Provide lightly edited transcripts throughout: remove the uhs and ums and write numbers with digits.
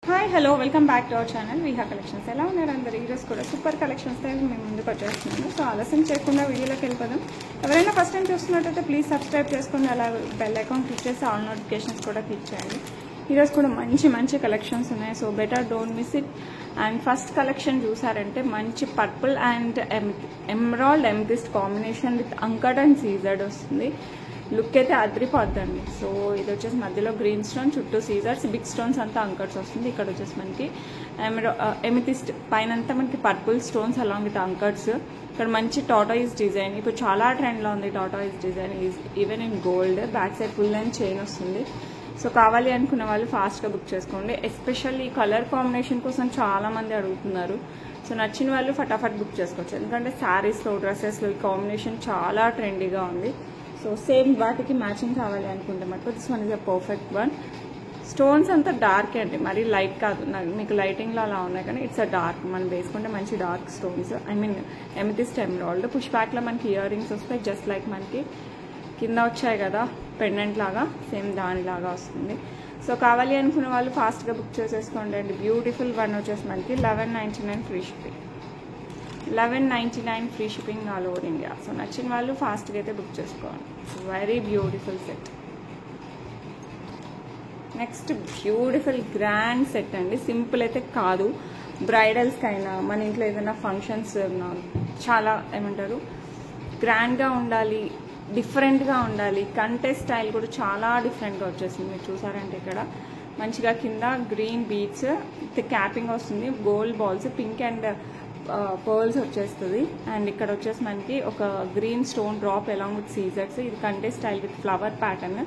Hi hello welcome back to our channel Veeha collections. ఎలా ఉన్నారు అందరు? ఈరోజు కూడా సూపర్ కలెక్షన్స్తో మేము ముందుకు వచ్చేస్తున్నాము. సో ఆలస్యం చేయకుండా వీడియోలోకి వెళ్ళిపోదాం. ఎవరైనా ఫస్ట్ టైం చూస్తున్నట్టయితే ప్లీజ్ సబ్స్క్రైబ్ చేసుకుని అలా బెల్ అకౌంట్ క్లిక్ చేసి ఆల్ నోటిఫికేషన్స్ కూడా క్లిక్ చేయండి. ఈరోజు కూడా మంచి మంచి కలెక్షన్స్ ఉన్నాయి. So better don't miss it. And first collection చూసారంటే మంచి purple and emerald amethyst combination with uncut and సీజర్డ్ వస్తుంది. లుక్ అయితే అదిరిపోద్దండి. సో ఇది వచ్చేసి మధ్యలో గ్రీన్ స్టోన్, చుట్టూ సీజర్స్, బిగ్ స్టోన్స్ అంతా అంకట్స్ వస్తుంది. ఇక్కడ వచ్చేసి మనకి ఎమితిస్ట్ పైన అంతా మనకి పర్పుల్ స్టోన్స్ అలాంగ్ విత్ అంకట్స్. ఇక్కడ మంచి టాటాయిస్ డిజైన్, ఇప్పుడు చాలా ట్రెండ్లో ఉంది tortoise design, even in gold. Back side full and chain వస్తుంది. సో కావాలి అనుకున్న వాళ్ళు ఫాస్ట్గా బుక్ చేసుకోండి. ఎస్పెషల్లీ కలర్ కాంబినేషన్ కోసం చాలా మంది అడుగుతున్నారు. సో నచ్చిన వాళ్ళు ఫటాఫట్ బుక్ చేసుకోవచ్చు. ఎందుకంటే శారీస్లో, డ్రెస్సెస్లో ఈ కాంబినేషన్ చాలా ట్రెండీగా ఉంది. సో సేమ్ వాటికి మ్యాచింగ్ కావాలి అనుకుంటే మటుకు this one is a perfect one. Stones అంతా డార్క్ అండి, మరీ లైట్ కాదు. మీకు లైటింగ్లో అలా ఉన్నాయి కానీ ఇట్స్ అ డార్క్. మనం వేసుకుంటే మంచి dark stones, I mean amethyst emerald. Push బ్యాక్లో మనకి ఇయర్ రింగ్స్ వస్తాయి, జస్ట్ లైక్ మనకి కింద వచ్చాయి కదా పెండెంట్ లాగా, సేమ్ దానిలాగా వస్తుంది. సో కావాలి అనుకున్న వాళ్ళు ఫాస్ట్గా బుక్ చేసేసుకోండి అండి. బ్యూటిఫుల్ వన్ వచ్చేసి మనకి 1199 free shipping. 1199 free shipping all over India. So నచ్చిన వాళ్ళు ఫాస్ట్గా అయితే బుక్ చేసుకోండి. Very beautiful set. Next beautiful grand set అండి. సింపుల్ అయితే కాదు, బ్రైడల్స్కి అయినా మన ఇంట్లో ఏదైనా ఫంక్షన్స్ చాలా ఏమంటారు గ్రాండ్గా ఉండాలి, డిఫరెంట్గా ఉండాలి. కంటెస్ట్ స్టైల్ కూడా చాలా డిఫరెంట్గా వచ్చేసింది. మీరు చూసారంటే ఇక్కడ మంచిగా కింద గ్రీన్ బీడ్స్ విత్ క్యాపింగ్ వస్తుంది, gold balls, pink and pearls వచ్చేస్తుంది. అండ్ ఇక్కడ వచ్చేసి మనకి ఒక green stone drop along with సీజర్స్. ఇది contest style with flower pattern.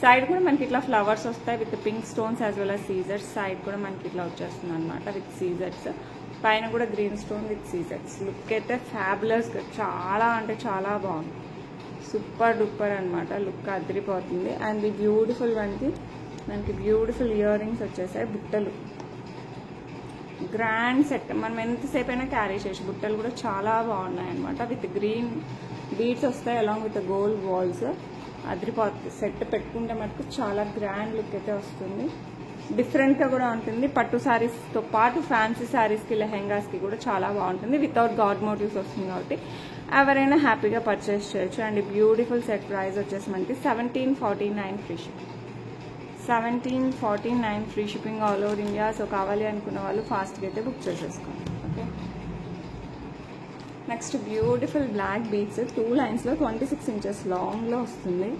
Side కూడా మనకి ఇట్లా ఫ్లవర్స్ వస్తాయి with pink stones as well as సీజర్స్. సైడ్ కూడా మనకి ఇట్లా వచ్చేస్తుంది అనమాట విత్ సీజర్స్. పైన కూడా గ్రీన్ స్టోన్ విత్ సీజర్స్. లుక్ అయితే ఫ్యాబులస్గా చాలా అంటే చాలా బాగుంది. సూపర్ డూపర్ అనమాట. లుక్ అదిరిపోతుంది. అండ్ ఈ బ్యూటిఫుల్ వన్కి మనకి బ్యూటిఫుల్ ఇయర్ రింగ్స్ వచ్చేసాయి, బుట్టలు. గ్రాండ్ సెట్, మనం ఎంతసేపు అయినా క్యారీ చేసి. బుట్టలు కూడా చాలా బాగున్నాయి అనమాట. విత్ గ్రీన్ బీడ్స్ వస్తాయి అలాంగ్ విత్ గోల్డ్ బాల్స్. అదిరిపోతుంది. సెట్ పెట్టుకుంటే మటుకు చాలా గ్రాండ్ లుక్ అయితే వస్తుంది. డిఫరెంట్గా కూడా ఉంటుంది. పట్టు శారీస్తో పాటు ఫ్యాన్సీ శారీస్కి, లెహెంగాస్కి కూడా చాలా బాగుంటుంది. వితౌట్ గాడ్ మోటివ్స్ వస్తుంది కాబట్టి ఎవరైనా హ్యాపీగా పర్చేస్ చేయొచ్చు. అండ్ బ్యూటిఫుల్ సెట్ ప్రైస్ వచ్చేసి మనకి 1749 free shipping. 1749 free shipping all over India. So కావాలి అనుకున్న వాళ్ళు ఫాస్ట్గా అయితే బుక్ చేసేసుకోండి. Okay. Next beautiful black beads 2 లైన్స్లో 26 ఇంచెస్ లాంగ్లో వస్తుంది.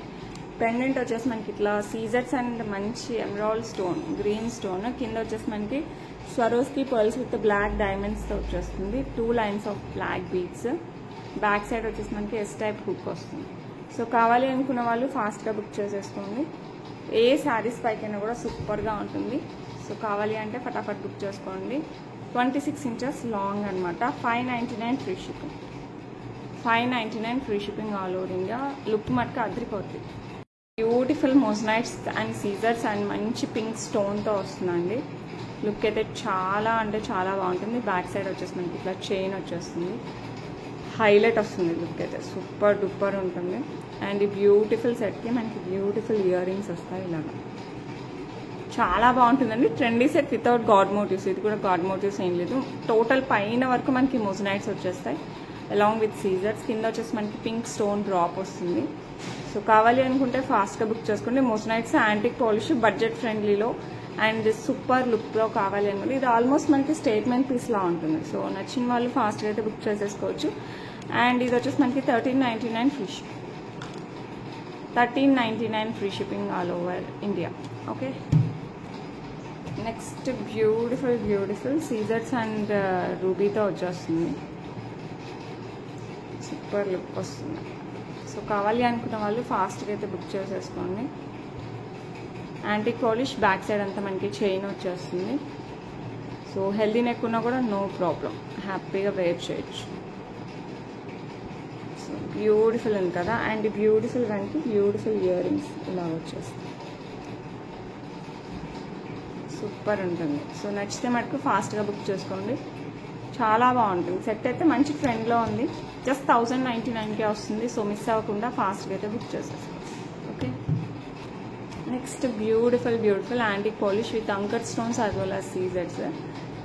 పెండెంట్ వచ్చేసి మనకి ఇట్లా సీజర్స్ అండ్ మంచి ఎమరాల్డ్ స్టోన్, గ్రీన్ స్టోన్. కింద వచ్చేసి మనకి స్వరోస్కి పర్ల్స్ విత్ బ్లాక్ డైమండ్స్తో వచ్చేస్తుంది. 2 lines of black beads. Back side వచ్చేసి మనకి ఎస్ టైప్ హుక్ వస్తుంది. సో కావాలి అనుకున్న వాళ్ళు ఫాస్ట్గా బుక్ చేసేసుకోండి. ఏ శారీస్ పైకైనా కూడా సూపర్గా ఉంటుంది. సో కావాలి అంటే ఫటాఫట్ బుక్ చేసుకోండి. 26 ఇంచెస్ లాంగ్ అనమాట. 599 free shipping. 599 free shipping all over India. Look మటుకు అదిరిపోతుంది. బ్యూటిఫుల్ మోజనైట్స్ అండ్ సీజర్స్ అండ్ మంచి పింక్ స్టోన్తో వస్తుందండి. లుక్ అయితే చాలా అంటే చాలా బాగుంటుంది. బ్యాక్ సైడ్ వచ్చేసి మనకి ఇట్లా చైన్ వచ్చేస్తుంది, హైలైట్ వస్తుంది. లుక్ అయితే సూపర్ డూపర్ ఉంటుంది. అండ్ ఈ బ్యూటిఫుల్ సెట్కి మనకి బ్యూటిఫుల్ ఇయర్ రింగ్స్ వస్తాయి ఇలాగా. చాలా బాగుంటుందండి. Trendy set without god motifs. ఇది కూడా గాడ్ మోటివ్స్ ఏం లేదు. టోటల్ పైన వరకు మనకి మోజనైట్స్ వచ్చేస్తాయి అలాంగ్ విత్ సీజర్స్. కింద వచ్చేసి మనకి పింక్ స్టోన్ డ్రాప్ వస్తుంది. సో కావాలి అనుకుంటే ఫాస్ట్గా బుక్ చేసుకోండి. మోజనైట్స్ యాంటిక్ పాలిష్, బడ్జెట్ ఫ్రెండ్లీలో అండ్ సూపర్ లుక్లో కావాలి అనుకుంటే ఇది ఆల్మోస్ట్ మనకి స్టేట్మెంట్ పీస్లా ఉంటుంది. సో నచ్చిన వాళ్ళు ఫాస్ట్గా అయితే బుక్ చేసేసుకోవచ్చు. అండ్ ఇది వచ్చేసి మనకి 1399 free shipping. 1399 free shipping all over India. Okay. Next beautiful beautiful సీజర్స్ అండ్ రూబీతో వచ్చేస్తుంది. సూపర్ లుక్ వస్తుంది. సో కావాలి అనుకున్న వాళ్ళు ఫాస్ట్గా అయితే బుక్ చేసేసుకోండి. యాంటిక్ పాలిష్, బ్యాక్ సైడ్ అంతా మనకి చైన్ వచ్చేస్తుంది. సో హెల్దీ నెక్ ఉన్నా కూడా నో ప్రాబ్లం, హ్యాపీగా వేర్ చేయొచ్చు. సో బ్యూటిఫుల్ ఉంది కదా. అండ్ బ్యూటిఫుల్ వన్కి బ్యూటిఫుల్ ఇయర్ రింగ్స్ ఇలా వచ్చేస్తాయి. సూపర్ ఉంటుంది. సో నచ్చితే మటుకు ఫాస్ట్గా బుక్ చేసుకోండి. చాలా బాగుంటుంది. సెట్ అయితే మంచి ట్రెండ్లో ఉంది. జస్ట్ 1099కే వస్తుంది. సో మిస్ అవ్వకుండా ఫాస్ట్గా అయితే బుక్ చేసేసుకోండి. Okay. Next beautiful antique polish with అంకర్ స్టోన్స్ యాజ్ వెల్ యాజ్ సీజర్స్.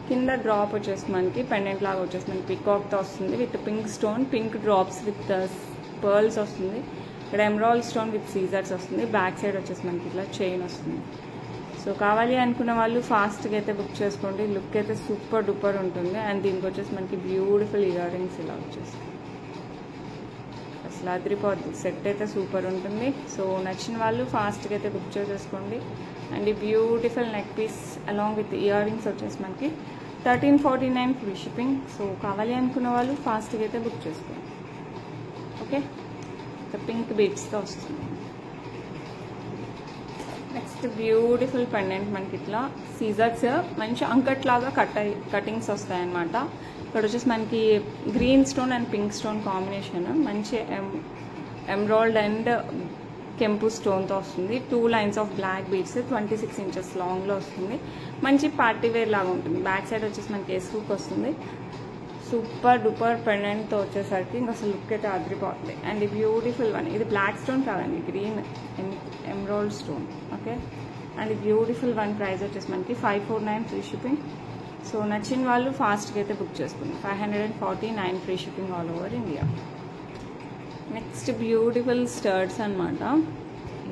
కింద డ్రాప్ వచ్చేసి మనకి పెండెంట్ లాగా వచ్చేసి మనకి పికాక్తో వస్తుంది with pink stone, pink drops with pearls వస్తుంది. ఇక్కడ ఎమరాల్డ్ స్టోన్ విత్ సీజర్స్ వస్తుంది. బ్యాక్ సైడ్ వచ్చేసి మనకి ఇట్లా చైన్ వస్తుంది. సో కావాలి అనుకున్న వాళ్ళు ఫాస్ట్గా అయితే బుక్ చేసుకోండి. లుక్ అయితే సూపర్ డూపర్ ఉంటుంది. అండ్ దీనికి వచ్చేసి మనకి బ్యూటిఫుల్ ఇయర్ రింగ్స్ ఇలా వచ్చేసి అసలు అదిరిపోద్ది. సెట్ అయితే సూపర్ ఉంటుంది. సో నచ్చిన వాళ్ళు ఫాస్ట్గా అయితే బుక్ చేసేసుకోండి. అండ్ ఈ beautiful neck piece along with earrings వచ్చేసి మనకి 1349 ఫ్రీ షిప్పింగ్. సో కావాలి అనుకున్న వాళ్ళు ఫాస్ట్గా అయితే బుక్ చేసుకోండి. ఓకే, పింక్ బీడ్స్తో వస్తుంది. నెక్స్ట్ బ్యూటిఫుల్ పెండెంట్ మనకి ఇట్లా సీజర్స్ మంచి అంకట్ లాగా కటింగ్స్ వస్తాయన్నమాట. ఇక్కడ వచ్చేసి మనకి green stone and pink stone combination, మంచి ఎమరాల్డ్ అండ్ కెంపు స్టోన్తో వస్తుంది. 2 lines of black beads 26 inches లాంగ్లో వస్తుంది. మంచి పార్టీ వేర్ లాగా ఉంటుంది. బ్యాక్ సైడ్ వచ్చేసి మనకి ఎస్హుక్ వస్తుంది. సూపర్ డూపర్ పెండెంట్తో వచ్చేసరికి ఇంకా అసలు లుక్ అయితే అదిరిపోతుంది. అండ్ ఈ బ్యూటిఫుల్ వన్, ఇది బ్లాక్ స్టోన్ కాదండి, green emerald stone. Okay, and ఈ బ్యూటిఫుల్ వన్ ప్రైస్ వచ్చేసి మనకి 549 ఫ్రీ షిప్పింగ్. సో నచ్చిన వాళ్ళు ఫాస్ట్గా అయితే బుక్ చేసుకుంది. 549 free shipping all over India. Next beautiful studs అనమాట.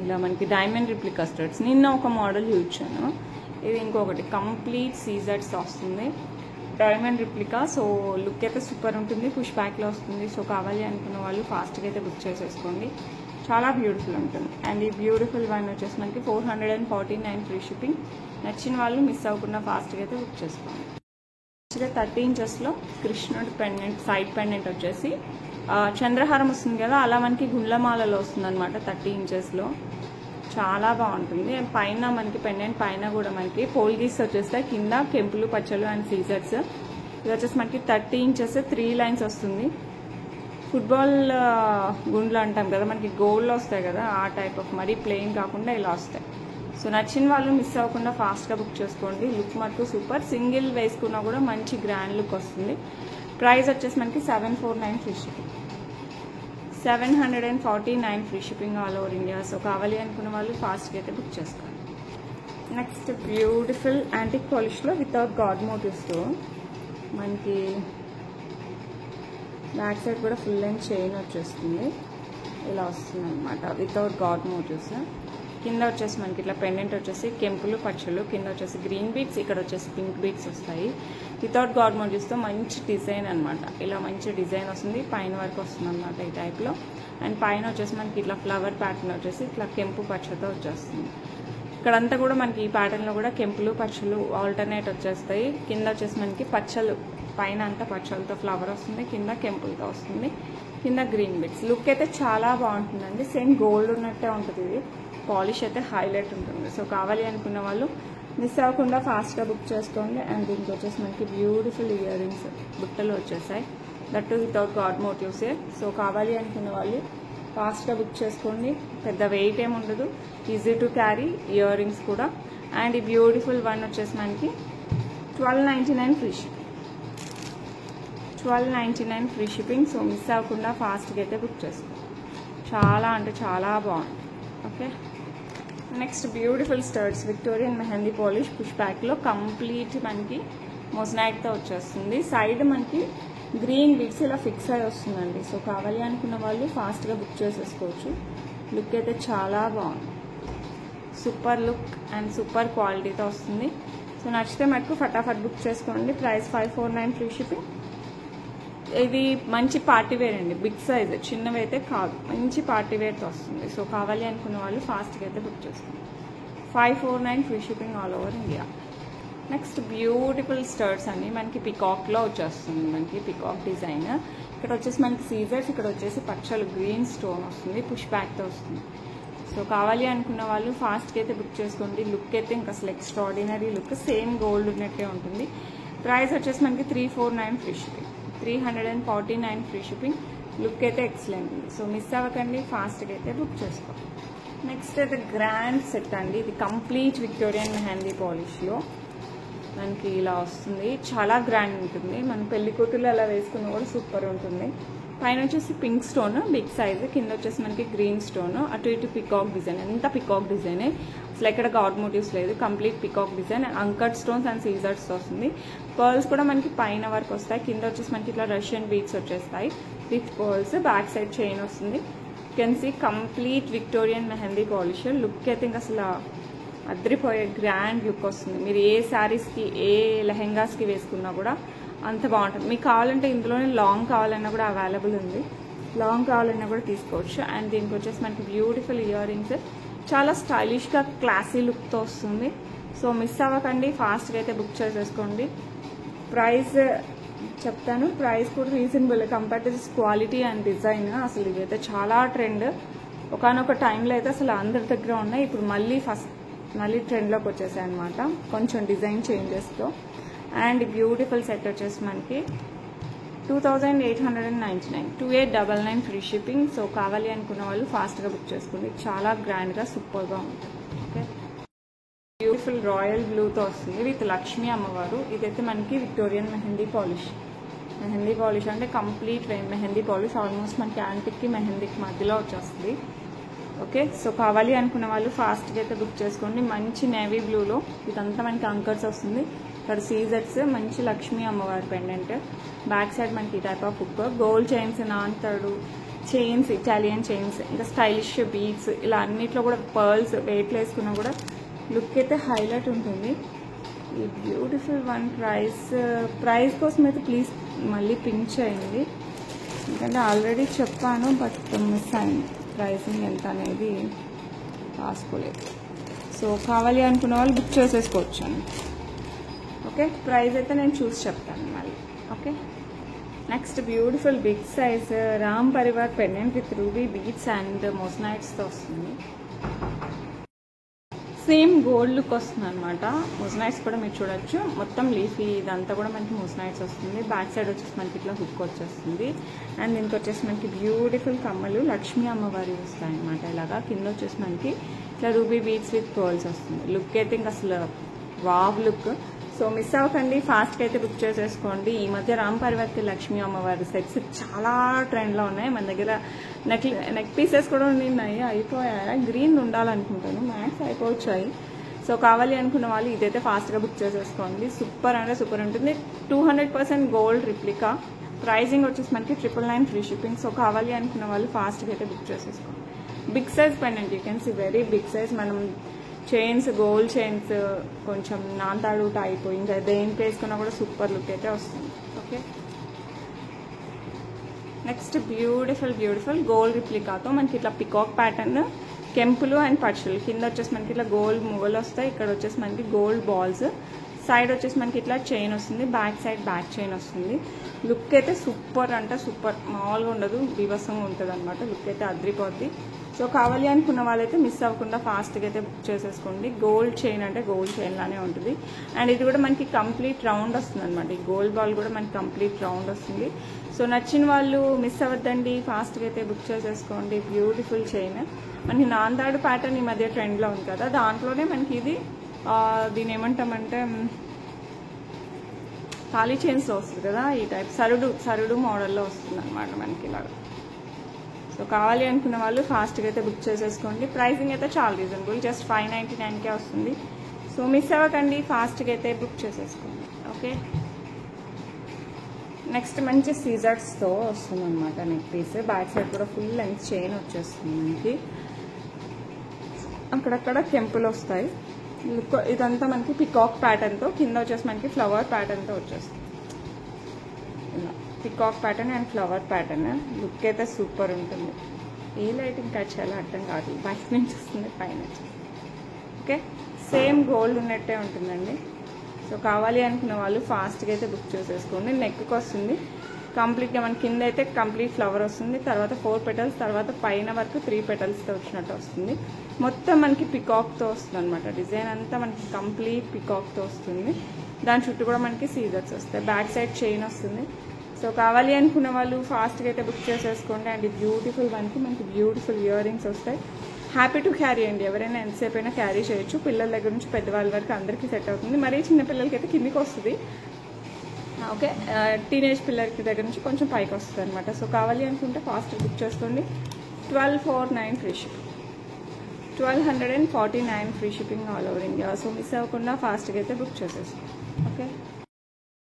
ఇలా మనకి డైమండ్ రిప్లికా స్టర్ట్స్. నిన్న ఒక మోడల్ చూపించాను, ఇది ఇంకొకటి కంప్లీట్ సీజర్స్ వస్తుంది. Diamond replica. సో లుక్ అయితే సూపర్ ఉంటుంది. పుష్ బ్యాక్లో వస్తుంది. సో కావాలి అనుకున్న వాళ్ళు ఫాస్ట్గా అయితే బుక్ చేసేసుకోండి. చాలా బ్యూటిఫుల్ ఉంటుంది. అండ్ ఈ బ్యూటిఫుల్ వన్ వచ్చేసి మనకి 449 ఫ్రీ షిప్పింగ్. నచ్చిన వాళ్ళు మిస్ అవ్వకుండా ఫాస్ట్గా అయితే బుక్ చేసుకోండి. 30 ఇంచెస్లో కృష్ణుడి పెండెంట్, సైడ్ పెండెంట్ వచ్చేసి చంద్రహారం వస్తుంది కదా, అలా మనకి గుండ్లమాలలో వస్తుంది అనమాట. 30 ఇంచెస్లో చాలా బాగుంటుంది. పైన మనకి పెండెంట్ పైన కూడా మనకి పోల్గీస్ వచ్చేస్తాయి. కింద కెంపులు, పచ్చలు అండ్ సీజర్స్. ఇది వచ్చేసి మనకి 30 ఇంచెస్ 3 లైన్స్ వస్తుంది. ఫుట్బాల్ గుండ్లు అంటాం కదా, మనకి గోల్డ్లో వస్తాయి కదా, ఆ టైప్ ఆఫ్, మరీ ప్లెయిన్ కాకుండా ఇలా వస్తాయి. సో నచ్చిన వాళ్ళు మిస్ అవ్వకుండా ఫాస్ట్గా బుక్ చేసుకోండి. లుక్ మటుకు సూపర్. సింగిల్ వేసుకున్నా కూడా మంచి గ్రాండ్ లుక్ వస్తుంది. ప్రైస్ వచ్చేసి మనకి 749 free shipping. 749 free shipping all over India. So కావాలి అనుకున్న వాళ్ళు ఫాస్ట్గా అయితే బుక్ చేసుకోండి. నెక్స్ట్ బ్యూటిఫుల్ యాంటిక్ పాలిష్లో వితౌట్ గాడ్ మోటివ్స్తో మనకి బ్యాక్ సైడ్ కూడా ఫుల్ అండ్ చైన్ వచ్చేస్తుంది. ఇలా వస్తుంది అనమాట వితౌట్ గాడ్ మోటివ్స్. కింద వచ్చేసి మనకి ఇట్లా పెండెంట్ వచ్చేసి కెంపులు, పచ్చలు, కింద వచ్చేసి గ్రీన్ బీడ్స్, ఇక్కడ వచ్చేసి పింక్ బీడ్స్ వస్తాయి. వితౌట్ గాడ్ మోటివ్స్తో మంచి డిజైన్ అనమాట. ఇలా మంచి డిజైన్ వస్తుంది. పైన వరకు వస్తుంది అనమాట ఈ టైప్లో. అండ్ పైన వచ్చేసి మనకి ఇట్లా ఫ్లవర్ ప్యాటర్న్ వచ్చేసి ఇట్లా కెంపు పచ్చతో వచ్చేస్తుంది. ఇక్కడంతా కూడా మనకి ఈ ప్యాటర్న్లో కూడా కెంపులు, పచ్చలు ఆల్టర్నేట్ వచ్చేస్తాయి. కింద వచ్చేసి మనకి పచ్చలు, పైన అంతా పచ్చలతో ఫ్లవర్ వస్తుంది, కింద కెంపులతో వస్తుంది, కింద గ్రీన్ బిట్స్. లుక్ అయితే చాలా బాగుంటుందండి. సేమ్ గోల్డ్ ఉన్నట్టే ఉంటుంది. ఇది పాలిష్ అయితే హైలైట్ ఉంటుంది. సో కావాలి అనుకున్న వాళ్ళు మిస్ అవ్వకుండా ఫాస్ట్గా బుక్ చేసుకోండి. అండ్ దీనికి వచ్చేసి మనకి బ్యూటిఫుల్ ఇయర్ రింగ్స్ బుట్టలు వచ్చేసాయి. దట్ వితౌట్ గాడ్ మోటివ్సే. సో కావాలి అనుకున్న వాళ్ళు ఫాస్ట్గా బుక్ చేసుకోండి. పెద్ద వెయిట్ ఏమి ఉండదు, easy to carry earrings కూడా. అండ్ ఈ బ్యూటిఫుల్ వన్ వచ్చేసి మనకి 1299 free shipping. 1299 free shipping. So miss అవ్వకుండా ఫాస్ట్గా అయితే బుక్ చేసుకోండి. చాలా అంటే చాలా బాగుంది. Okay, next beautiful studs Victorian mehndi polish push బ్యాక్లో కంప్లీట్ మనకి మొజనైట్తో వచ్చేస్తుంది. సైడ్ మనకి గ్రీన్ బీడ్స్ ఇలా ఫిక్స్ అయి వస్తుందండి. సో కావాలి అనుకున్న వాళ్ళు ఫాస్ట్గా బుక్ చేసేసుకోవచ్చు. లుక్ అయితే చాలా బాగుంది. సూపర్ లుక్ అండ్ సూపర్ క్వాలిటీతో వస్తుంది. సో నచ్చితే మటుకు ఫటాఫట్ బుక్ చేసుకోండి. Price 549 free shipping. ఇది మంచి పార్టీ వేర్ అండి, బిగ్ సైజ్, చిన్నవి అయితే కాదు, మంచి పార్టీ వేర్తో వస్తుంది. సో కావాలి అనుకున్న వాళ్ళు ఫాస్ట్గా అయితే బుక్ చేసుకోండి. 549 free shipping all over India. Next beautiful studs అండి. మనకి పికాక్లో వచ్చేస్తుంది. మనకి పికాక్ డిజైన్. ఇక్కడ వచ్చేసి మనకి సీజర్స్, ఇక్కడ వచ్చేసి పచ్చలు గ్రీన్ స్టోన్ వస్తుంది, పుష్ బ్యాక్తో వస్తుంది. సో కావాలి అనుకున్న వాళ్ళు ఫాస్ట్గా అయితే బుక్ చేసుకోండి. లుక్ అయితే ఇంకా అసలు ఎక్స్ట్రాడినరీ లుక్, సేమ్ గోల్డ్ ఉన్నట్టే ఉంటుంది. ప్రైస్ వచ్చేసి మనకి 349 free shipping. 349 free shipping. Look అయితే ఎక్సలెంట్ ఉంది. సో మిస్ అవ్వకండి, ఫాస్ట్గా అయితే బుక్ చేసుకోండి. నెక్స్ట్ అయితే గ్రాండ్ సెట్ అండి. ఇది కంప్లీట్ విక్టోరియన్ మెహందీ పాలిష్లో మనకి ఇలా వస్తుంది. చాలా గ్రాండ్ ఉంటుంది. మన పెళ్లి కూతుర్లు అలా వేసుకున్న కూడా సూపర్ ఉంటుంది. పైన వచ్చేసి పింక్ స్టోన్ బిగ్ సైజ్, కింద వచ్చేసి మనకి గ్రీన్ స్టోన్, అటు ఇటు పికాక్ డిజైన్, ఎంత పికాక్ డిజైనే. అసలు ఎక్కడ గాడ్ మోటివ్స్ లేదు, complete peacock design, uncut stones and సీజర్స్ వస్తుంది. పర్ల్స్ కూడా మనకి పైన వరకు వస్తాయి, కింద వచ్చేసి మనకి ఇట్లా రష్యన్ బీట్స్ వచ్చేస్తాయి with pearls. Back side chain వస్తుంది. Can see complete Victorian mehndi polish. Look అయితే ఇంకా అసలు అద్రిపోయే గ్రాండ్ లుక్ వస్తుంది. మీరు ఏ శారీస్కి ఏ లెహెంగాస్కి వేసుకున్నా కూడా అంత బాగుంటుంది. మీకు కావాలంటే ఇందులోనే లాంగ్ కావాలన్నా కూడా అవైలబుల్ ఉంది, లాంగ్ కావాలన్నా కూడా తీసుకోవచ్చు. అండ్ దీనికి వచ్చేసి మనకి బ్యూటిఫుల్ ఇయర్ రింగ్స్, చాలా స్టైలిష్గా క్లాసీ లుక్తో వస్తుంది. సో మిస్ అవ్వకండి, ఫాస్ట్గా అయితే బుక్ చేసేసుకోండి. ప్రైస్ చెప్తాను, ప్రైస్ కూడా reasonable compare to this quality and design. అసలు ఇవైతే చాలా ట్రెండ్, ఒకనొక టైంలో అయితే అసలు అందరి దగ్గర ఉన్నాయి, ఇప్పుడు మళ్ళీ ట్రెండ్లోకి వచ్చేసాయి అనమాట, కొంచెం డిజైన్ చేంజెస్తో. అండ్ బ్యూటిఫుల్ సెట్ వచ్చేసి మనకి 2899, 2899 ఫ్రీ షిప్పింగ్. సో కావాలి అనుకున్న వాళ్ళు ఫాస్ట్గా బుక్ చేసుకోండి, చాలా గ్రాండ్గా సూపర్గా ఉంటుంది. ఓకే, బ్యూటిఫుల్ రాయల్ బ్లూతో వస్తుంది విత్ లక్ష్మీ అమ్మవారు. ఇదైతే మనకి విక్టోరియన్ మెహందీ పాలిష్ అంటే కంప్లీట్ మెహందీ పాలిష్, ఆల్మోస్ట్ మనకి యాంటిక్కి మెహందీకి మధ్యలో వచ్చేస్తుంది. ఓకే, సో కావాలి అనుకున్న వాళ్ళు ఫాస్ట్గా అయితే బుక్ చేసుకోండి. మంచి నేవీ బ్లూలో ఇదంతా మనకి అంకర్స్ వస్తుంది, ఇక్కడ సీజర్స్, మంచి లక్ష్మీ అమ్మవారి పెండెంట్. బ్యాక్ సైడ్ మనకి type of hook, gold chains, నాన్తడు చైన్స్, ఇటాలియన్ చైన్స్, ఇంకా స్టైలిష్ బీడ్స్, ఇలా అన్నిట్లో కూడా పర్ల్స్ వెయిట్లో వేసుకున్నా కూడా లుక్ అయితే హైలైట్ ఉంటుంది. ఈ బ్యూటిఫుల్ వన్ ప్రైస్ కోసం అయితే ప్లీజ్ మళ్ళీ పింక్ చేయండి, ఎందుకంటే ఆల్రెడీ చెప్పాను బట్ మిస్ అయింది, ప్రైసింగ్ ఎంత అనేది రాసుకోలేదు. సో కావాలి అనుకున్న వాళ్ళు బుక్ చేసేసుకోవచ్చు అండి. ఓకే, ప్రైస్ అయితే నేను చూసి చెప్తాను మళ్ళీ. Okay, next beautiful big size Ram Parivar pendant with ruby beads and మోస్నైట్స్తో వస్తుంది. సేమ్ గోల్డ్ లుక్ వస్తుంది అనమాట. మోస్నైట్స్ కూడా మీరు చూడొచ్చు, మొత్తం లీఫీ ఇదంతా కూడా మనకి మోస్నైట్స్ వస్తుంది. బ్యాక్ సైడ్ వచ్చేసి మనకి ఇట్లా హుక్ వచ్చేస్తుంది. అండ్ దీనికి వచ్చేసి మనకి బ్యూటిఫుల్ కమ్మలు లక్ష్మీ అమ్మవారి వస్తాయి అనమాట. ఇలాగా కింద వచ్చేసి మనకి ఇట్లా రూబీ బీడ్స్ విత్ పర్ల్స్ వస్తుంది. లుక్ అయితే ఇంకా అసలు వావ్ లుక్. సో మిస్ అవ్వకండి, ఫాస్ట్గా అయితే బుక్ చేసేసుకోండి. ఈ మధ్య రామ్ పరివర్తి లక్ష్మీ అమ్మవారి సెట్స్ చాలా ట్రెండ్లో ఉన్నాయి. మన దగ్గర నెక్ పీసెస్ కూడా ఉన్నాయి, అయిపోయాయి, గ్రీన్ ఉండాలనుకుంటాను, మ్యాక్స్ అయిపోవచ్చాయి. సో కావాలి అనుకున్న వాళ్ళు ఇదైతే ఫాస్ట్గా బుక్ చేసేసుకోండి. సూపర్ అంటే సూపర్ ఉంటుంది. 200% గోల్డ్ రిప్లికా. ప్రైజింగ్ వచ్చేసి మనకి 999 ఫ్రీ షిప్పింగ్. సో కావాలి అనుకున్న వాళ్ళు ఫాస్ట్గా అయితే బుక్ చేసేసుకోండి. Big size pendant, you can see very big size. మనం చైన్స్, గోల్డ్ చైన్స్, కొంచెం నాంతాడు టైప్, ఇంకా దేనికి వేసుకున్నా కూడా సూపర్ లుక్ అయితే వస్తుంది. ఓకే, నెక్స్ట్ బ్యూటిఫుల్ గోల్డ్ రిప్లికాతో మనకి ఇట్లా పికాక్ ప్యాటర్న్, కెంపులు అండ్ పక్షులు. కింద వచ్చేసి మనకి ఇట్లా గోల్డ్ మువ్వలు వస్తాయి, ఇక్కడ వచ్చేసి మనకి గోల్డ్ బాల్స్, సైడ్ వచ్చేసి మనకి ఇట్లా చైన్ వస్తుంది, బ్యాక్ సైడ్ బ్యాక్ చైన్ వస్తుంది. లుక్ అయితే సూపర్ అంటే సూపర్, మామూలుగా ఉండదు, బీభత్సంగా ఉంటుంది అనమాట. లుక్ అయితే అద్రిపోద్ది. సో కావాలి అనుకున్న వాళ్ళైతే మిస్ అవ్వకుండా ఫాస్ట్గా అయితే బుక్ చేసేసుకోండి. గోల్డ్ చైన్ అంటే గోల్డ్ చైన్ లానే ఉంటుంది. అండ్ ఇది కూడా మనకి కంప్లీట్ రౌండ్ వస్తుంది అనమాట. ఈ గోల్డ్ బాల్ కూడా మనకి కంప్లీట్ రౌండ్ వస్తుంది. సో నచ్చిన వాళ్ళు మిస్ అవ్వద్దండి, ఫాస్ట్గా అయితే బుక్ చేసేసుకోండి. బ్యూటిఫుల్ చైన్, మనకి నాందాడు ప్యాటర్న్ ఈ మధ్య ట్రెండ్లో ఉంది కదా, దాంట్లోనే మనకి ఇది దీని ఏమంటామంటే తాళీ చైన్స్ వస్తుంది కదా, ఈ టైప్ సరుడు మోడల్లో వస్తుంది అనమాట మనకి ఇలాగా. సో కావాలి అనుకున్న వాళ్ళు ఫాస్ట్గా అయితే బుక్ చేసేసుకోండి. ప్రైసింగ్ అయితే చాలా రీజనబుల్, జస్ట్ 599కే వస్తుంది. సో మిస్ అవ్వకండి, ఫాస్ట్గా అయితే బుక్ చేసేసుకోండి. ఓకే, నెక్స్ట్ మంచి సీజర్స్తో వస్తుంది అనమాట నెక్ పీస్. బ్యాక్ సైడ్ కూడా ఫుల్ లెంత్ చైన్ వచ్చేస్తుంది మనకి, అక్కడక్కడ కెంపులు వస్తాయి. లుక్ ఇదంతా మనకి పికాక్ ప్యాటర్న్తో, కింద వచ్చేసి మనకి ఫ్లవర్ ప్యాటర్న్తో వచ్చేస్తుంది. ఇలా peacock pattern and flower pattern. Look అయితే సూపర్ ఉంటుంది. ఏ లైటింగ్ కట్ చేయాలో అర్థం కాదు, బయట నుంచి వస్తుంది, పైన. ఓకే, సేమ్ గోల్డ్ ఉన్నట్టే ఉంటుందండి. సో కావాలి అనుకున్న వాళ్ళు ఫాస్ట్గా అయితే బుక్ చేసేసుకోండి. నెక్కి వస్తుంది కంప్లీట్గా, మన కింద అయితే కంప్లీట్ ఫ్లవర్ వస్తుంది, తర్వాత 4 petals, తర్వాత పైన వరకు 3 petalsతో వచ్చినట్టు వస్తుంది. మొత్తం మనకి పికాక్తో వస్తుంది అనమాట. డిజైన్ అంతా మనకి కంప్లీట్ పికాక్తో వస్తుంది. దాని చుట్టూ కూడా మనకి సీజర్స్ వస్తాయి, బ్యాక్ సైడ్ చైన్ వస్తుంది. సో కావాలి అనుకున్న వాళ్ళు ఫాస్ట్గా అయితే బుక్ చేసేసుకోండి. అండ్ బ్యూటిఫుల్ వన్కి మనకి బ్యూటిఫుల్ ఇయర్ రింగ్స్ వస్తాయి. హ్యాపీ టు క్యారీ అండి, ఎవరైనా ఎంతసేపు అయినా క్యారీ చేయొచ్చు. పిల్లల దగ్గర నుంచి పెద్దవాళ్ళ వరకు అందరికీ సెట్ అవుతుంది. మరీ చిన్న పిల్లలకి అయితే కిందికి వస్తుంది. ఓకే, టీనేజ్ పిల్లలకి దగ్గర నుంచి కొంచెం పైకి వస్తుంది అనమాట. సో కావాలి అనుకుంటే ఫాస్ట్ బుక్ చేసుకోండి. 1249 free ship. 1249 free shipping all over India. So miss అవ్వకుండా ఫాస్ట్గా అయితే బుక్ చేసేస్తాం. ఓకే,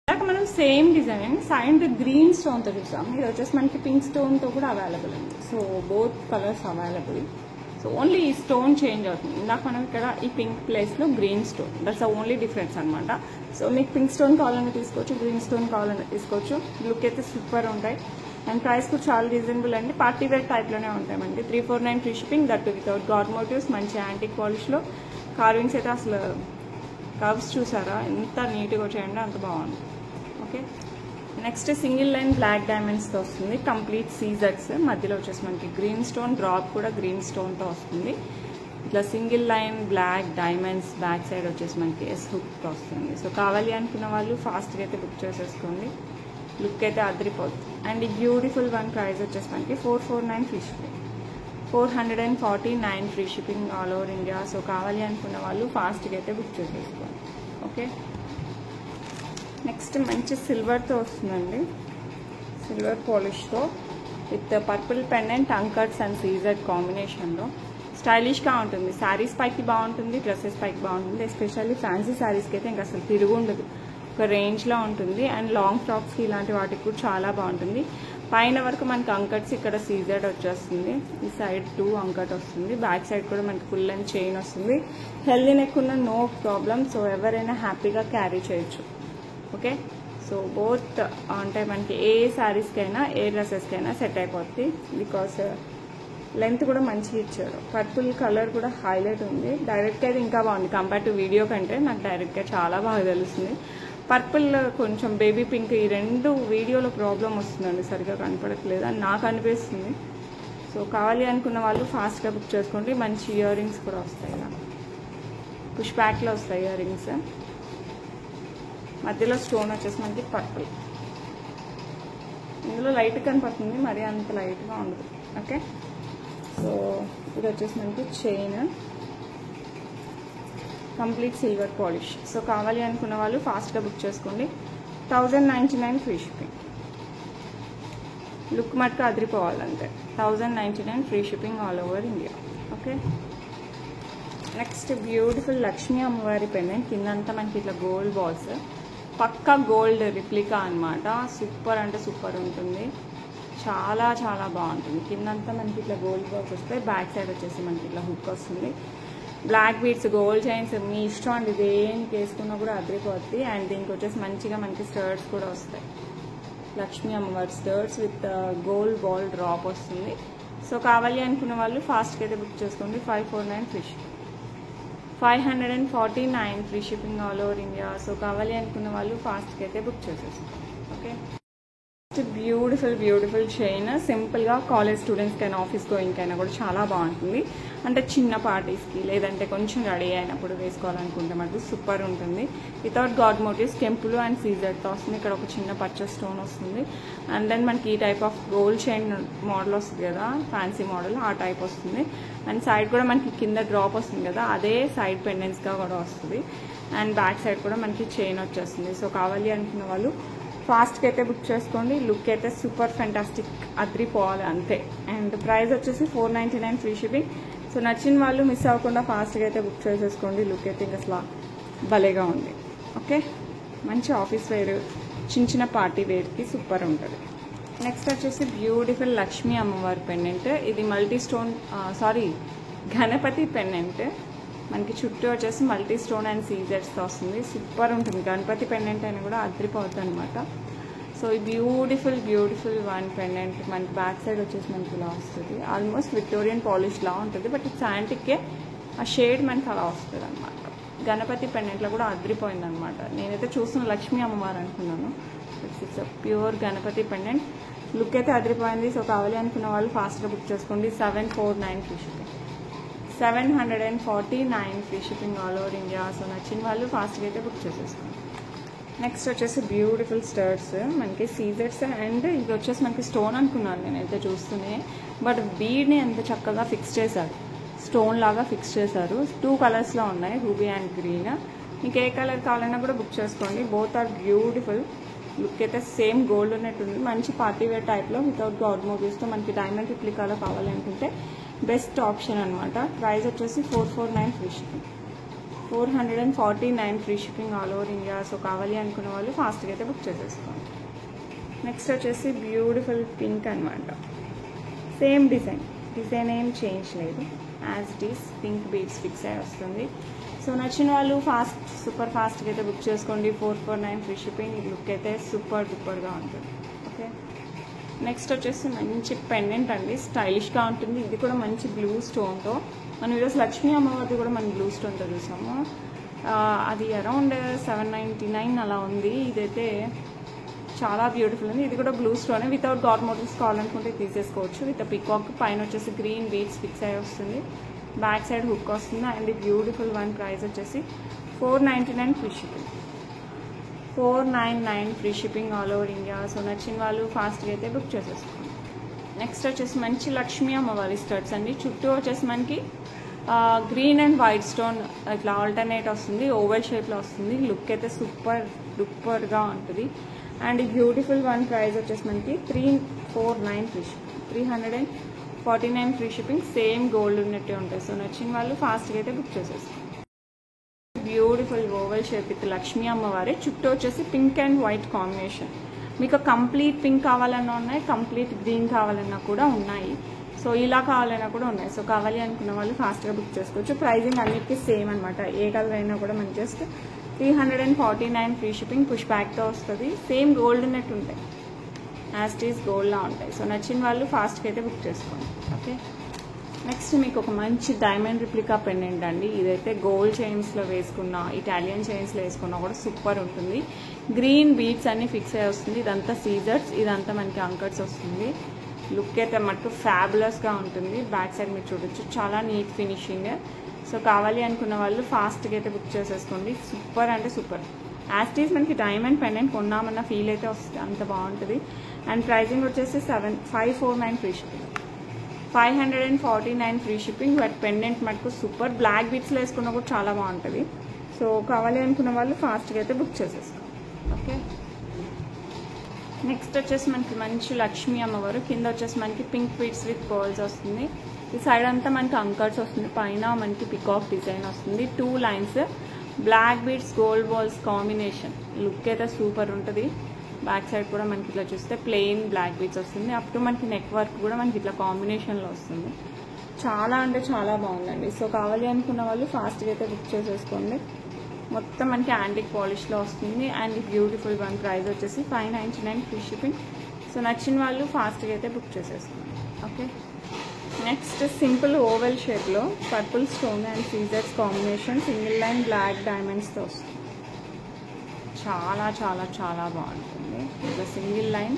ఇందాక మనం సేమ్ డిజైన్ సైడ్ గ్రీన్ స్టోన్తో చూసాం. ఇది వచ్చేసి మనకి పింక్ స్టోన్తో కూడా అవైలబుల్ ఉంది. So both colours available. So only ఈ స్టోన్ చేంజ్ అవుతుంది. ఇందాక మనం ఇక్కడ ఈ పింక్ ప్లేస్లో green stone, that's only difference అనమాట. సో మీకు పింక్ స్టోన్ కావాలని తీసుకోవచ్చు, గ్రీన్ స్టోన్ కావాలని తీసుకోవచ్చు. లుక్ అయితే సూపర్ ఉంటాయి అండ్ ప్రైస్ కూడా చాలా రీజనబుల్ అండి. పార్టీ వేర్ టైప్లోనే ఉంటాయండి. 349 free shipping, that without god motifs. మంచి యాంటిక్ పాలిష్లో కార్వింగ్స్ అయితే అసలు కర్వ్స్ చూసారా ఎంత నీట్గా వచ్చాయండి, అంత బాగుంది. Okay, next single line black డైమండ్స్తో వస్తుంది. కంప్లీట్ సీజర్స్ మధ్యలో వచ్చేసి మనకి గ్రీన్ స్టోన్, డ్రాప్ కూడా గ్రీన్ స్టోన్తో వస్తుంది. ఇట్లా single line black diamonds, back side వచ్చేసి మనకి ఎస్ హుక్తో వస్తుంది. సో కావాలి అనుకున్న వాళ్ళు ఫాస్ట్గా అయితే బుక్ చేసేసుకోండి. లుక్ అయితే అదిరిపోతుంది. అండ్ ఈ బ్యూటిఫుల్ వన్ ప్రైస్ వచ్చేసి మనకి 449 free shipping, 449 free shipping all over India. So కావాలి అనుకున్న వాళ్ళు ఫాస్ట్గా అయితే బుక్ చేసేసుకోండి. ఓకే, నెక్స్ట్ మంచి సిల్వర్తో వస్తుందండి. సిల్వర్ పాలిష్తో with purple pendant, uncuts and CZ కాంబినేషన్లో స్టైలిష్గా ఉంటుంది. శారీస్ పైకి బాగుంటుంది, డ్రెస్సెస్ పైకి బాగుంటుంది. ఎస్పెషల్లీ ఫ్యాన్సీ శారీస్కి అయితే ఇంకా అసలు తిరుగు ఉండదు, ఒక రేంజ్లో ఉంటుంది. అండ్ లాంగ్ ఫ్రాక్స్కి ఇలాంటి వాటికి కూడా చాలా బాగుంటుంది. పైన వరకు మనకి అంకట్స్ ఇక్కడ సీజర్డ్ వచ్చేస్తుంది. ఈ సైడ్ 2 అంకట్ వస్తుంది. బ్యాక్ సైడ్ కూడా మనకి ఫుల్ అండ్ చైన్ వస్తుంది. హెల్దీ నెక్ ఉన్న నో ప్రాబ్లం. సో ఎవరైనా హ్యాపీగా క్యారీ చేయొచ్చు. ఓకే, సో బోత్ అంటే మనకి ఏ శారీస్కైనా ఏ డ్రెస్సెస్కైనా సెట్ అయిపోద్ది. బికాస్ లెంత్ కూడా మంచిగా ఇచ్చాడు. పర్పుల్ కలర్ కూడా హైలైట్ ఉంది. డైరెక్ట్గా అయితే ఇంకా బాగుంది కంపేర్ టు వీడియో కంటే. నాకు డైరెక్ట్గా చాలా బాగా తెలుస్తుంది. పర్పుల్ కొంచెం బేబీ పింక్ ఈ రెండు వీడియోలో ప్రాబ్లం వస్తుందండి, సరిగ్గా కనపడట్లేదు అని నాకు అనిపిస్తుంది. సో కావాలి అనుకున్న వాళ్ళు ఫాస్ట్గా బుక్ చేసుకోండి. మంచి ఇయర్ రింగ్స్ కూడా వస్తాయి, ఇలా పుష్ బ్యాక్లో వస్తాయి ఇయర్ రింగ్స్. మధ్యలో స్టోన్ వచ్చేసి మనకి పర్పుల్, ఇందులో లైట్ కనపడుతుంది, మరీ అంత లైట్గా ఉండదు. ఓకే, సో ఇది వచ్చేసి మనకి chain, complete silver polish. So కావాలి అనుకున్న వాళ్ళు ఫాస్ట్గా బుక్ చేసుకోండి. 1099 ఫ్రీ షిప్పింగ్. లుక్ మటుకు అదిరిపోవాలంటే 1099 free shipping all over India. Okay, next beautiful Lakshmi అమ్మవారి పెండెంట్. కిందంతా మనకి ఇట్లా గోల్డ్ బాల్స్, పక్కా గోల్డ్ రిప్లికా అనమాట. సూపర్ అంటే సూపర్ ఉంటుంది, చాలా చాలా బాగుంటుంది. కిందంతా మనకి ఇట్లా గోల్డ్ బాల్స్ వస్తాయి. బ్యాక్ సైడ్ వచ్చేసి మనకి ఇట్లా హుక్ వస్తుంది. బ్లాక్ బీడ్స్, గోల్డ్ చైన్స్ మీ ఇష్టం అండి, దేనికి వేసుకున్నా కూడా అదిరిపోద్ది. అండ్ దీనికి వచ్చేసి మంచిగా మనకి స్టర్ట్స్ కూడా వస్తాయి. లక్ష్మీ అమ్మవారి స్టర్ట్స్ విత్ గోల్డ్ బాల్ డ్రాప్ వస్తుంది. సో కావాలి అనుకున్న వాళ్ళు ఫాస్ట్గా అయితే బుక్ చేసుకోండి. 549 free shipping, 549 free shipping all over India. So కావాలి అనుకున్న వాళ్ళు ఫాస్ట్గా అయితే బుక్ చేసేసుకోండి. Okay, beautiful beautiful chain. సింపుల్గా కాలేజ్ స్టూడెంట్స్కైనా ఆఫీస్ గోయింగ్కైనా కూడా చాలా బాగుంటుంది. అంటే చిన్న పార్టీస్కి లేదంటే కొంచెం రెడీ అయినప్పుడు వేసుకోవాలనుకుంటే మనకు సూపర్ ఉంటుంది. వితౌట్ గాడ్ మోటివ్స్, కెంపులు అండ్ సీజర్తో వస్తుంది. ఇక్కడ ఒక చిన్న పచ్చ స్టోన్ వస్తుంది. అండ్ దెన్ మనకి ఈ type of gold chain model వస్తుంది కదా, ఫ్యాన్సీ మోడల్, ఆ టైప్ వస్తుంది. అండ్ సైడ్ కూడా మనకి కింద డ్రాప్ వస్తుంది కదా, అదే సైడ్ పెండెంట్స్గా కూడా వస్తుంది. అండ్ బ్యాక్ సైడ్ కూడా మనకి చైన్ వచ్చేస్తుంది. సో కావాలి అనుకున్న వాళ్ళు ఫాస్ట్గా అయితే బుక్ చేసుకోండి. లుక్ అయితే సూపర్ ఫెంటాస్టిక్, అదిరిపోవాలి అంతే. అండ్ ప్రైస్ వచ్చేసి 499 ఫ్రీ షిప్పింగ్. సో నచ్చిన వాళ్ళు మిస్ అవ్వకుండా ఫాస్ట్గా అయితే బుక్ చేసేసుకోండి. లుక్ అయితే ఇంకా అసలు భలేగా ఉంది. ఓకే, మంచి ఆఫీస్ వేర్, చిన్న చిన్న పార్టీ వేర్కి సూపర్ ఉంటుంది. నెక్స్ట్ వచ్చేసి బ్యూటిఫుల్ లక్ష్మీ అమ్మవారి పెండెంట్. ఇది మల్టీ స్టోన్ గణపతి పెండెంట్. మనకి చుట్టూ వచ్చేసి మల్టీ స్టోన్ అండ్ సీజర్స్తో వస్తుంది. సూపర్ ఉంటుంది. గణపతి పెండెంట్ అని కూడా అదిరిపోతుంది అనమాట. సో ఈ బ్యూటిఫుల్ బ్యూటిఫుల్ వన్ పెండెంట్ మనకి బ్యాక్ సైడ్ వచ్చేసి మనకి ఇలా వస్తుంది. ఆల్మోస్ట్ విక్టోరియన్ పాలిష్ లా ఉంటుంది, బట్ ఇట్స్ యాంటిక్కే, ఆ షేడ్ మనకి అలా వస్తుంది అనమాట. గణపతి పెండెంట్లో కూడా అదిరిపోయింది అనమాట. నేనైతే చూస్తున్న లక్ష్మీ అమ్మవారు అనుకున్నాను, it's pure Ganapati pendant. Look అయితే అదిరిపోయింది. సో కావాలి అనుకున్న వాళ్ళు ఫాస్ట్గా బుక్ చేసుకోండి. 749 free shipping, 749 free shipping all over India. So నచ్చిన వాళ్ళు ఫాస్ట్గా అయితే బుక్ చేసేసుకోండి. నెక్స్ట్ వచ్చేసి బ్యూటిఫుల్ స్టర్ట్స్, మనకి సీజర్స్. అండ్ ఇది వచ్చేసి మనకి స్టోన్ అనుకున్నాను నేనైతే చూస్తూనే, బట్ బీడ్ని ఎంత చక్కగా ఫిక్స్ చేశారు, స్టోన్ లాగా ఫిక్స్ చేశారు. 2 కలర్స్లో ఉన్నాయి, రూబీ అండ్ గ్రీన్. మీకు ఏ కలర్ కావాలన్నా కూడా బుక్ చేసుకోండి. Both are beautiful. లుక్ అయితే సేమ్ గోల్డ్ ఉన్నట్టుంది. మంచి పార్టీ వేర్ టైప్లో వితౌట్ గాడ్ మోటివ్స్తో మనకి డైమండ్ రిప్లికాలో కావాలనుకుంటే బెస్ట్ ఆప్షన్ అనమాట. ప్రైస్ వచ్చేసి 449 free shipping, 449 free shipping all over India. So కావాలి అనుకున్న వాళ్ళు ఫాస్ట్గా అయితే బుక్ చేసేసుకోండి. నెక్స్ట్ వచ్చేసి బ్యూటిఫుల్ పింక్ అనమాట. సేమ్ డిజైన్ ఏం చేంజ్ లేదు, as it is pink beads fix అయి వస్తుంది. సో నచ్చిన వాళ్ళు సూపర్ ఫాస్ట్గా అయితే బుక్ చేసుకోండి. 449 ఫ్రీ షిప్పింగ్. ఈ లుక్ అయితే సూపర్గా ఉంటుంది. ఓకే, నెక్స్ట్ వచ్చేసి మంచి పెండెంట్ అండి, స్టైలిష్గా ఉంటుంది. ఇది కూడా మంచి బ్లూ స్టోన్తో, మనం ఈరోజు లక్ష్మీ అమ్మవారిది కూడా మనం బ్లూ స్టోన్తో చూసాము. అది అరౌండ్ 799 అలా ఉంది. ఇదైతే చాలా బ్యూటిఫుల్ ఉంది. ఇది కూడా blue stone without god motifs కావాలనుకుంటే తీసేసుకోవచ్చు. విత్ పికాక్ పైన వచ్చేసి గ్రీన్ బీడ్స్ ఫిక్స్ అయి వస్తుంది. బ్యాక్ సైడ్ హుక్ వస్తుంది. And beautiful one. ప్రైస్ వచ్చేసి 499 free shipping, 499 free shipping all over India. So నచ్చిన వాళ్ళు ఫాస్ట్గా అయితే బుక్ చేసేసుకోండి. నెక్స్ట్ వచ్చేసి మంచి లక్ష్మీ అమ్మవారి స్టడ్స్ అండి. చుట్టూ వచ్చేసి మనకి గ్రీన్ అండ్ వైట్ స్టోన్ ఇట్లా ఆల్టర్నేట్ వస్తుంది, ఓవెల్ షేప్లో వస్తుంది. లుక్ అయితే సూపర్గా ఉంటుంది. అండ్ ఈ బ్యూటిఫుల్ వన్. ప్రైస్ వచ్చేసి మనకి 349 free shipping, 349 free shipping. Same gold ఉన్నట్టే ఉంటాయి. సో నచ్చిన వాళ్ళు ఫాస్ట్గా అయితే బుక్ చేసేసుకోండి. Beautiful oval shape with Lakshmi అమ్మవారి. చుట్టూ వచ్చేసి పింక్ అండ్ వైట్ కాంబినేషన్. మీకు కంప్లీట్ పింక్ కావాలన్నా ఉన్నాయి, కంప్లీట్ గ్రీన్ కావాలన్నా కూడా ఉన్నాయి. సో ఇలా కావాలన్నా కూడా ఉన్నాయి. సో కావాలి అనుకున్న వాళ్ళు ఫాస్ట్గా బుక్ చేసుకోవచ్చు. ప్రైజింగ్ అన్నిటికీ సేమ్ అనమాట. ఏ కలర్ అయినా కూడా మనకి జస్ట్ 349 ఫ్రీ షిప్పింగ్. పుష్ బ్యాక్తో వస్తుంది. సేమ్ గోల్డ్ ఉన్నట్టు ఉంటాయి, యాజ్ ఇట్ ఈస్ గోల్డ్లా ఉంటాయి. సో నచ్చిన వాళ్ళు ఫాస్ట్గా అయితే బుక్ చేసుకోండి. ఓకే, నెక్స్ట్ మీకు ఒక మంచి డైమండ్ రిప్లికా పెండెంట్ అండి. ఇదైతే గోల్డ్ చైన్స్లో వేసుకున్న, ఇటాలియన్ చైన్స్లో వేసుకున్నా కూడా సూపర్ ఉంటుంది. గ్రీన్ బీడ్స్ అన్ని ఫిక్స్ అయ్యి వస్తుంది. ఇదంతా సీజర్స్, ఇదంతా మనకి అంకర్స్ వస్తుంది. లుక్ అయితే మట్టు ఫ్యాబులస్గా ఉంటుంది. బ్యాక్ సైడ్ మీరు చూడొచ్చు, చాలా నీట్ ఫినిషింగ్. సో కావాలి అనుకున్న వాళ్ళు ఫాస్ట్గా అయితే బుక్ చేసేసుకోండి. సూపర్ అంటే సూపర్. యాజ్ ఇట్ ఈస్ మనకి డైమండ్ పెండెంట్ కొన్నామన్న ఫీల్ అయితే వస్తుంది, అంత బాగుంటుంది. అండ్ ప్రైజింగ్ వచ్చేసి 549 free shipping, 549 free shipping. But pendant మటుకు సూపర్. బ్లాక్ బీట్స్లో వేసుకున్నా కూడా చాలా బాగుంటుంది. సో కావాలి అనుకున్న వాళ్ళు ఫాస్ట్గా అయితే బుక్ చేసేసుకోండి. ఓకే, నెక్స్ట్ వచ్చేసి మనకి మంచి లక్ష్మీ అమ్మవారు. కింద వచ్చేసి మనకి పింక్ బీడ్స్ విత్ పర్ల్స్ వస్తుంది. ఈ సైడ్ అంతా మనకి అంకర్స్ వస్తుంది. పైన మనకి పికాక్ డిజైన్ వస్తుంది. 2 lines, black beads gold balls combination. Look అయితే సూపర్ ఉంటుంది. బ్యాక్ సైడ్ కూడా మనకి ఇట్లా చూస్తే ప్లెయిన్ బ్లాక్ బీడ్స్ వస్తుంది. అప్ టు మనకి నెక్ వర్క్ కూడా మనకి ఇట్లా కాంబినేషన్లో వస్తుంది. చాలా అంటే చాలా బాగుందండి. సో కావాలి అనుకున్న వాళ్ళు ఫాస్ట్గా అయితే బుక్ చేసేసుకోండి. మొత్తం మనకి యాంటిక్ పాలిష్లో వస్తుంది. And beautiful one. ప్రైస్ వచ్చేసి 599 ఫ్రీ షిప్పింగ్. సో నచ్చిన వాళ్ళు ఫాస్ట్గా అయితే బుక్ చేసేసుకోండి. ఓకే, నెక్స్ట్ సింపుల్ ఓవెల్ షేప్లో పర్పుల్ స్టోన్ అండ్ సీజర్స్ కాంబినేషన్, సింగిల్ లైన్ బ్లాక్ డైమండ్స్తో వస్తుంది. చాలా చాలా చాలా బాగుంటుంది. ఇట్లా single line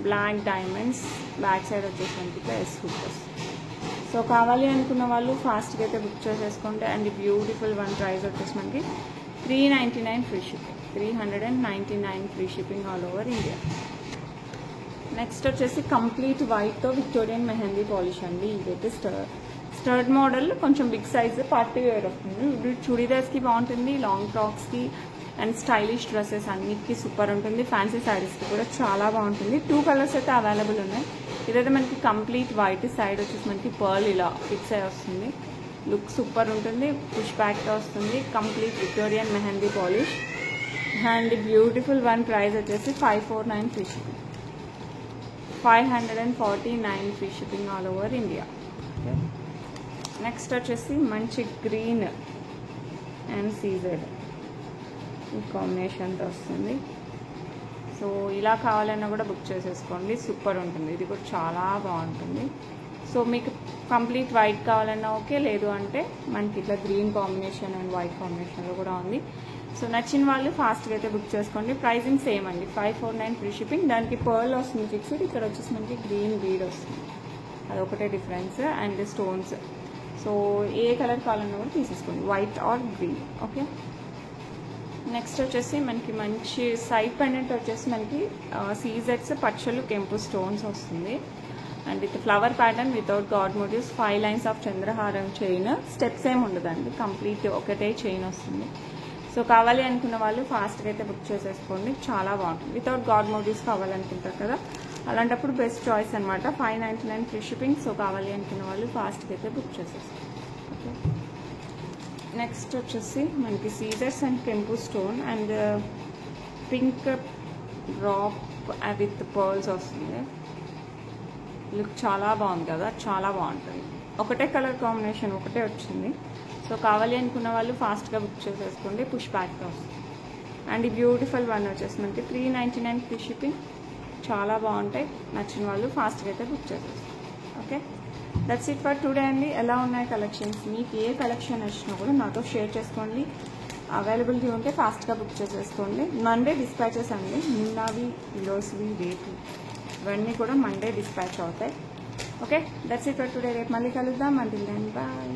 black diamonds. Back side వచ్చేసి మనకి ఇట్లా హుక్ వస్తుంది. సో కావాలి అనుకున్న వాళ్ళు ఫాస్ట్గా అయితే బుక్ చేసేసుకోండి. And beautiful one. ప్రైస్ వచ్చేసి మనకి 399 free shipping, 399 free shipping all over India. Next వచ్చేసి కంప్లీట్ వైట్తో విక్టోరియన్ మెహందీ పాలిష్ అండి. ఇదైతే స్టర్డ్ మోడల్, కొంచెం బిగ్ సైజ్, పార్టీ వేర్ వస్తుంది. ఇది చుడీదార్స్కి బాగుంటుంది, లాంగ్ ఫ్రాక్స్కి అండ్ స్టైలిష్ డ్రెస్సెస్ అన్నిటికీ సూపర్ ఉంటుంది. ఫ్యాన్సీ శారీస్కి కూడా చాలా బాగుంటుంది. 2 కలర్స్ అయితే అవైలబుల్ ఉన్నాయి. ఇదైతే మనకి కంప్లీట్ వైట్, సైడ్ వచ్చేసి మనకి పర్ల్ ఇలా ఫిక్స్ అయి వస్తుంది. లుక్ సూపర్ ఉంటుంది. పుష్ బ్యాక్తో వస్తుంది. Complete Victorian mehndi polish. And beautiful one. Price వచ్చేసి 549 free shipping, 549 free shipping all over India. Next వచ్చేసి మంచి గ్రీన్ అండ్ సీజెడ్ ఈ కాంబినేషన్తో వస్తుంది. సో ఇలా కావాలన్నా కూడా బుక్ చేసేసుకోండి. సూపర్ ఉంటుంది. ఇది కూడా చాలా బాగుంటుంది. సో మీకు కంప్లీట్ వైట్ కావాలన్నా ఓకే, లేదు అంటే మనకి ఇట్లా గ్రీన్ కాంబినేషన్ అండ్ వైట్ కాంబినేషన్లో కూడా ఉంది. సో నచ్చిన వాళ్ళు ఫాస్ట్గా అయితే బుక్ చేసుకోండి. ప్రైజింగ్ సేమ్ అండి, 549 ఫ్రీ షిప్పింగ్. దానికి పర్ల్ వస్తుంది ఫిక్స్డ్. ఇక్కడ వచ్చేసి మనకి గ్రీన్ బీడ్ వస్తుంది, అదొకటే డిఫరెన్స్. And stones. సో ఏ కలర్ కావాలన్నా కూడా తీసేసుకోండి, white or green. Okay, next వచ్చేసి మనకి మంచి సైడ్ పెండెంట్ వచ్చేసి మనకి సీజెట్స్ పచ్చలు కెంపు స్టోన్స్ వస్తుంది. And with flower pattern without god motifs, 5 lines of చంద్రహారం చైన్. స్టెప్స్ ఏమి ఉండదండి, కంప్లీట్ ఒకటే చైన్ వస్తుంది. సో కావాలి అనుకున్న వాళ్ళు ఫాస్ట్గా అయితే బుక్ చేసేసుకోండి. చాలా బాగుంటుంది. వితౌట్ గాడ్ మోటివ్స్ కావాలనుకుంటారు కదా, అలాంటప్పుడు బెస్ట్ చాయిస్ అనమాట. 599 ఫ్రీ షిప్పింగ్. సో కావాలి అనుకున్న వాళ్ళు ఫాస్ట్గా అయితే బుక్ చేసేస్తారు. ఓకే, నెక్స్ట్ వచ్చేసి మనకి సీజర్స్ అండ్ కెంపు stone and pink drop with pearls వస్తుంది. లుక్ చాలా బాగుంది కదా, చాలా బాగుంటుంది. ఒకటే కలర్ కాంబినేషన్ ఒకటే వచ్చింది. సో కావాలి అనుకున్న వాళ్ళు ఫాస్ట్గా బుక్ చేసేసుకోండి, పుష్ బ్యాక్గా వస్తుంది. అండ్ ఈ బ్యూటిఫుల్ వన్ వచ్చేసి మనకి 399 ఫ్రీ షిప్పింగ్. చాలా బాగుంటాయి, నచ్చిన వాళ్ళు ఫాస్ట్గా అయితే బుక్ చేసేస్తారు. Okay, that's it for today అండి. ఎలా ఉన్నాయి కలెక్షన్స్, మీకు ఏ కలెక్షన్ వచ్చినా కూడా నాతో షేర్ చేసుకోండి. అవైలబిలిటీ ఉంటే ఫాస్ట్గా బుక్ చేసేసుకోండి. మండే డిస్పాచెస్ అండి, నిన్నవి ఈరోజువి రేపు ఇవన్నీ కూడా మండే డిస్పాచ్ అవుతాయి. Okay, that's it for today. రేపు మళ్ళీ కలుద్దాం. Until then bye.